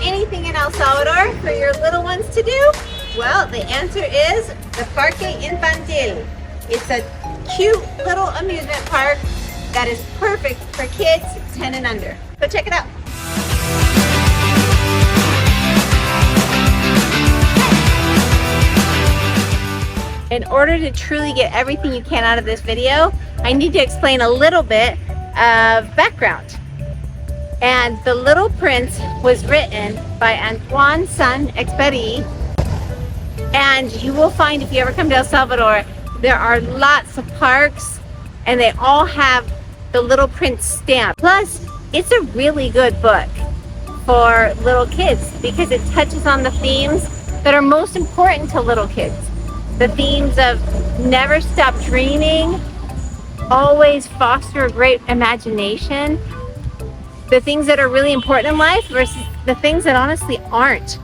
anything in El Salvador for your little ones to do? Well, the answer is the Parque Infantil. It's a cute little amusement park that is perfect for kids 10 and under. Go check it out. In order to truly get everything you can out of this video, I need to explain a little bit of background. And The Little Prince was written by Antoine Saint-Exupéry. And you will find, if you ever come to El Salvador, there are lots of parks and they all have the Little Prince stamp. Plus, it's a really good book for little kids because it touches on the themes that are most important to little kids. The themes of never stop dreaming, always foster a great imagination, the things that are really important in life versus the things that honestly aren't,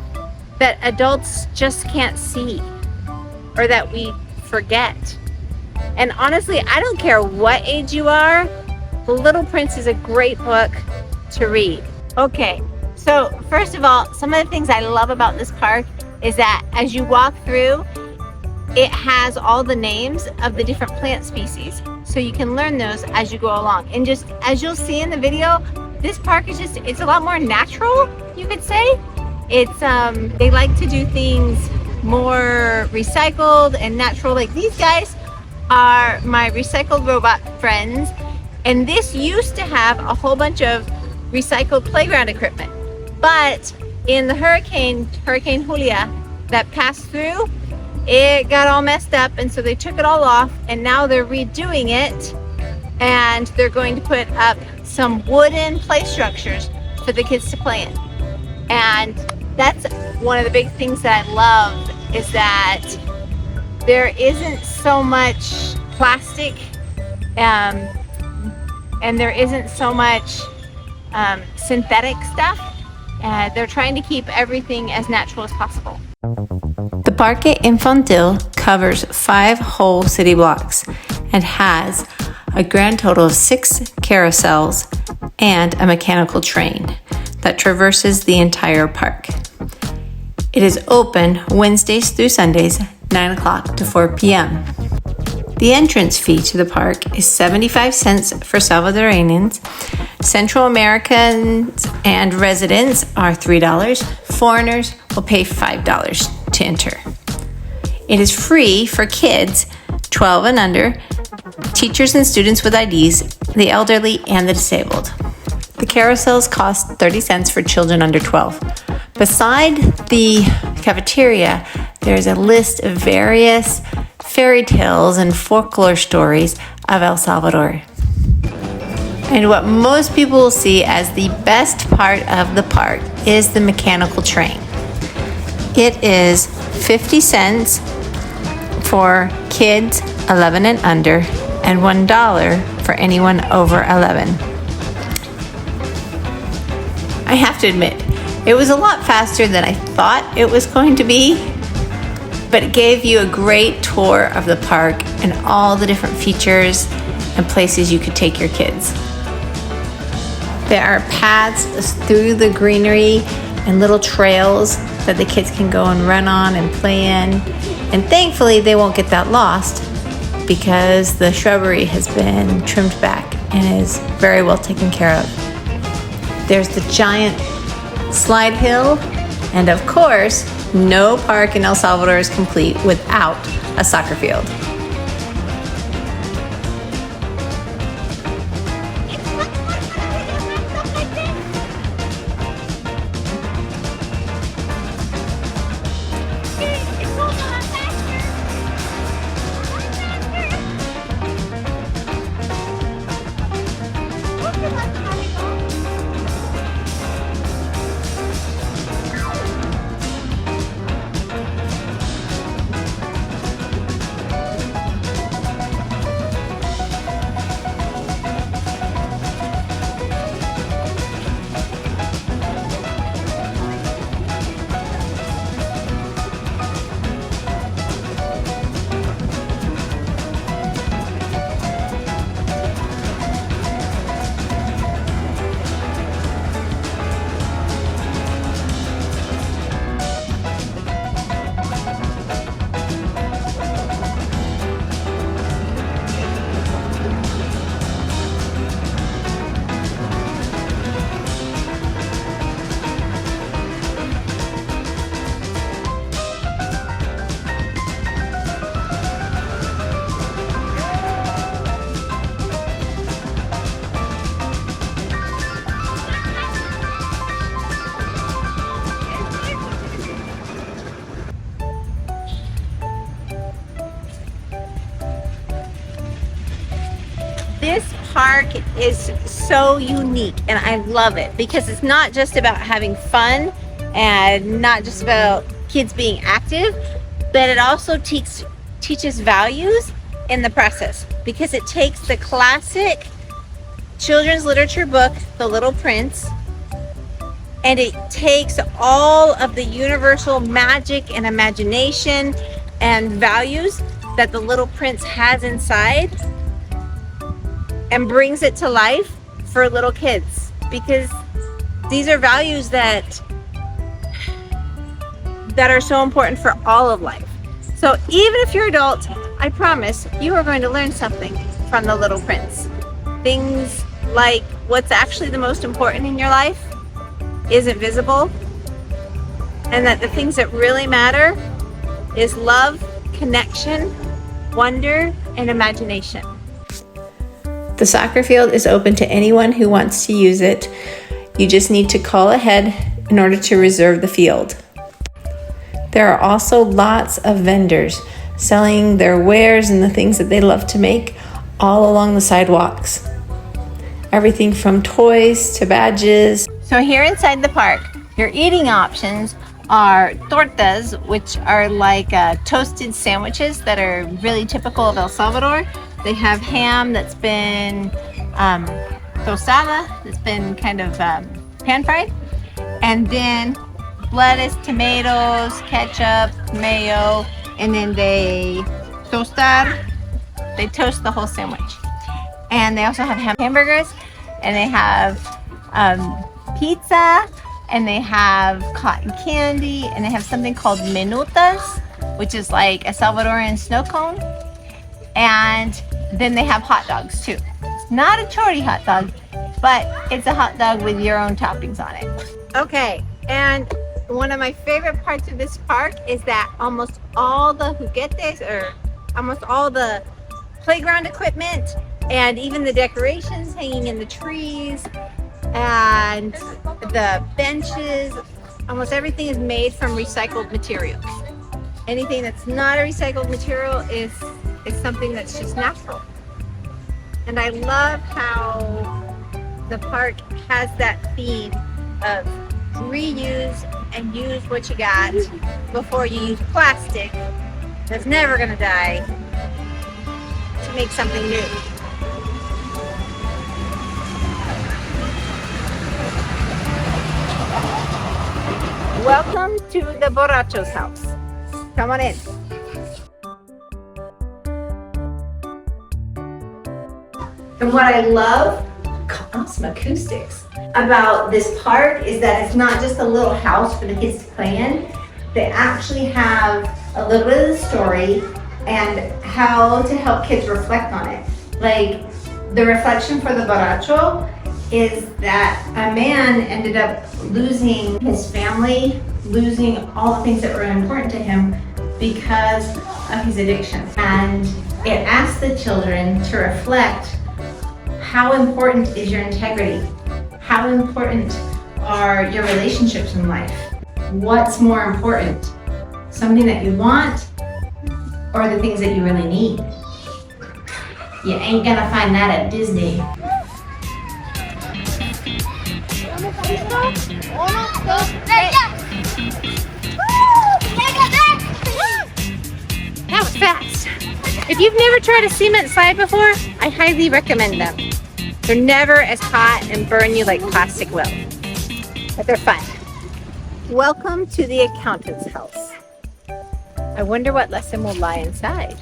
that adults just can't see or that we forget. And honestly, I don't care what age you are, The Little Prince is a great book to read. Okay, so first of all, some of the things I love about this park is that as you walk through, it has all the names of the different plant species. So you can learn those as you go along. And just as you'll see in the video, this park is just, it's a lot more natural, you could say. It's, they like to do things more recycled and natural. Like these guys are my recycled robot friends. And this used to have a whole bunch of recycled playground equipment. But in the Hurricane Julia that passed through, it got all messed up, and so they took it all off, and now they're redoing it, and they're going to put up some wooden play structures for the kids to play in. And that's one of the big things that I love, is that there isn't so much plastic and there isn't so much synthetic stuff. They're trying to keep everything as natural as possible. The Parque Infantil covers 5 whole city blocks and has a grand total of 6 carousels and a mechanical train that traverses the entire park. It is open Wednesdays through Sundays, 9 o'clock to 4 p.m. The entrance fee to the park is 75 cents for Salvadorians. Central Americans and residents are $3. Foreigners will pay $5 to enter. It is free for kids 12 and under, teachers and students with IDs, the elderly, and the disabled. The carousels cost 30 cents for children under 12. Beside the cafeteria, there's a list of various fairy tales and folklore stories of El Salvador. And what most people will see as the best part of the park is the mechanical train. It is 50 cents for kids 11 and under, and $1 for anyone over 11. I have to admit, it was a lot faster than I thought it was going to be, but it gave you a great tour of the park and all the different features and places you could take your kids. There are paths through the greenery and little trails that the kids can go and run on and play in. And thankfully, they won't get that lost because the shrubbery has been trimmed back and is very well taken care of. There's the giant slide hill, and of course, no park in El Salvador is complete without a soccer field. park is so unique and I love it because it's not just about having fun and not just about kids being active, but it also teaches values in the process because it takes the classic children's literature book, The Little Prince, and it takes all of the universal magic and imagination and values that the Little Prince has inside and brings it to life for little kids, because these are values that are so important for all of life. So even if you're adult, I promise you are going to learn something from the Little Prince. Things like what's actually the most important in your life isn't visible, and that the things that really matter is love, connection, wonder, and imagination. The soccer field is open to anyone who wants to use it. You just need to call ahead in order to reserve the field. There are also lots of vendors selling their wares and the things that they love to make all along the sidewalks. Everything from toys to badges. So here inside the park, your eating options are tortas, which are like toasted sandwiches that are really typical of El Salvador. They have ham that's been tostada, that's been kind of pan fried, and then lettuce, tomatoes, ketchup, mayo, and then they toast the whole sandwich. And they also have hamburgers, and they have pizza, and they have cotton candy, and they have something called minutas, which is like a Salvadorian snow cone. And then they have hot dogs too. It's not a chori hot dog, but it's a hot dog with your own toppings on it. Okay, and one of my favorite parts of this park is that almost all the juguetes, or almost all the playground equipment, and even the decorations hanging in the trees, and the benches, almost everything is made from recycled materials. Anything that's not a recycled material is something that's just natural. And I love how the park has that theme of reuse and use what you got before you use plastic that's never gonna die to make something new. Welcome to the Borracho's house. Come on in. And what I love, awesome acoustics, about this park is that it's not just a little house for the kids to play in. They actually have a little bit of the story and how to help kids reflect on it. Like the reflection for the Borracho is that a man ended up losing his family, losing all the things that were important to him because of his addiction. And it asked the children to reflect, how important is your integrity? How important are your relationships in life? What's more important? Something that you want or the things that you really need? You ain't gonna find that at Disney. That was fast. If you've never tried a cement slide before, I highly recommend them. They're never as hot and burn you like plastic will, but they're fun. Welcome to the accountant's house. I wonder what lesson will lie inside.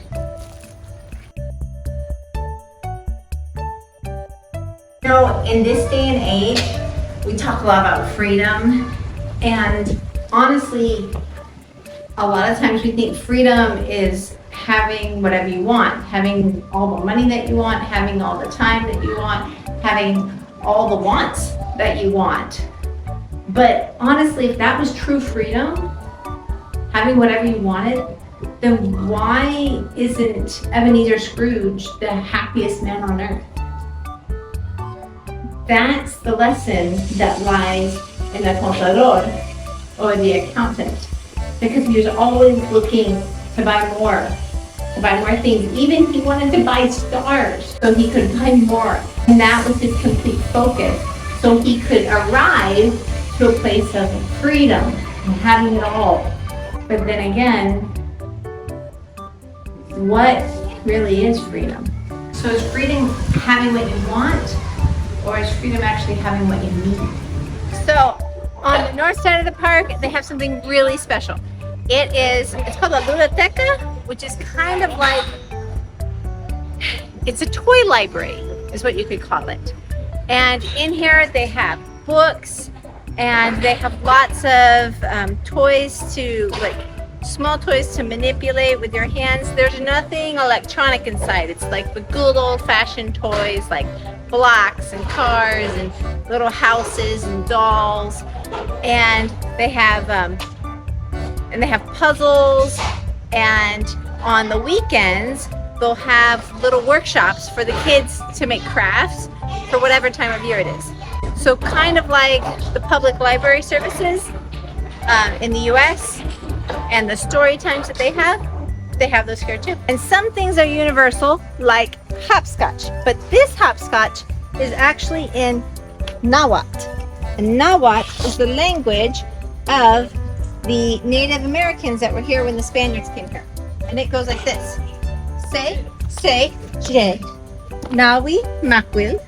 You know, in this day and age, we talk a lot about freedom, and honestly, a lot of times we think freedom is having whatever you want, having all the money that you want, having all the time that you want, having all the wants that you want. But honestly, if that was true freedom, having whatever you wanted, then why isn't Ebenezer Scrooge the happiest man on earth? That's the lesson that lies in the contador, or the accountant, because he was always looking to buy more to buy more things. Even he wanted to buy stars so he could buy more. And that was his complete focus. So he could arrive to a place of freedom and having it all. But then again, what really is freedom? So is freedom having what you want, or is freedom actually having what you need? So on the north side of the park, they have something really special. It's called a ludoteca, which is kind of like, it's a toy library, is what you could call it. And in here they have books, and they have lots of toys to, like small toys to manipulate with your hands. There's nothing electronic inside. It's like the good old-fashioned toys, like blocks and cars and little houses and dolls. And they have puzzles. And on the weekends, they'll have little workshops for the kids to make crafts for whatever time of year it is. So kind of like the public library services in the US and the story times that they have those here too. And some things are universal, like hopscotch, but this hopscotch is actually in Nahuatl. And Nahuatl is the language of the Native Americans that were here when the Spaniards came here. And it goes like this. Say, Jay, Nawi, Makwil,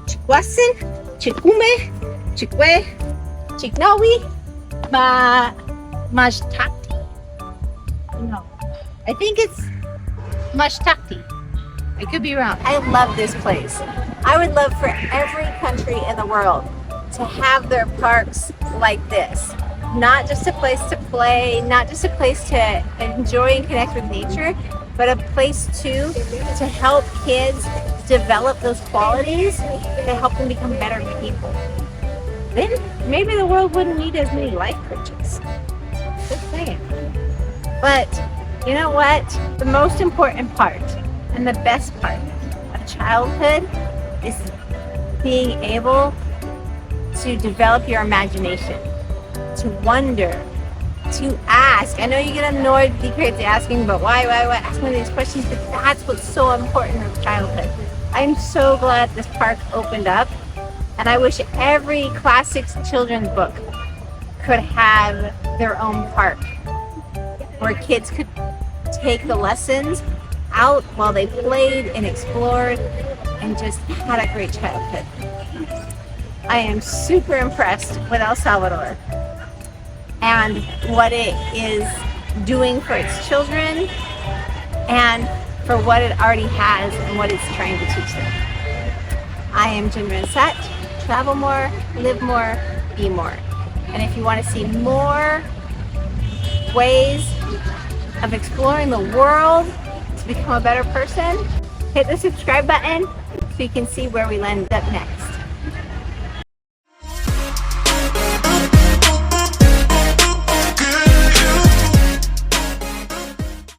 Chikwasin, Chikume, Chikwe, Chiknawi, Majtati? No, I think it's Majtati. I could be wrong. I love this place. I would love for every country in the world to have their parks like this. Not just a place to play, not just a place to enjoy and connect with nature, but a place too to help kids develop those qualities to help them become better people. Then maybe the world wouldn't need as many life coaches. Just saying. But you know what? The most important part and the best part of childhood is being able to develop your imagination, to wonder, to ask. I know you get annoyed with the kids asking, but why, ask one of these questions, but that's what's so important in childhood. I'm so glad this park opened up, and I wish every Class 6 children's book could have their own park where kids could take the lessons out while they played and explored and just had a great childhood. I am super impressed with El Salvador and what it is doing for its children and for what it already has and what it's trying to teach them. I am Jenn. Travel more, live more, be more. And if you want to see more ways of exploring the world to become a better person, hit the subscribe button so you can see where we land up next.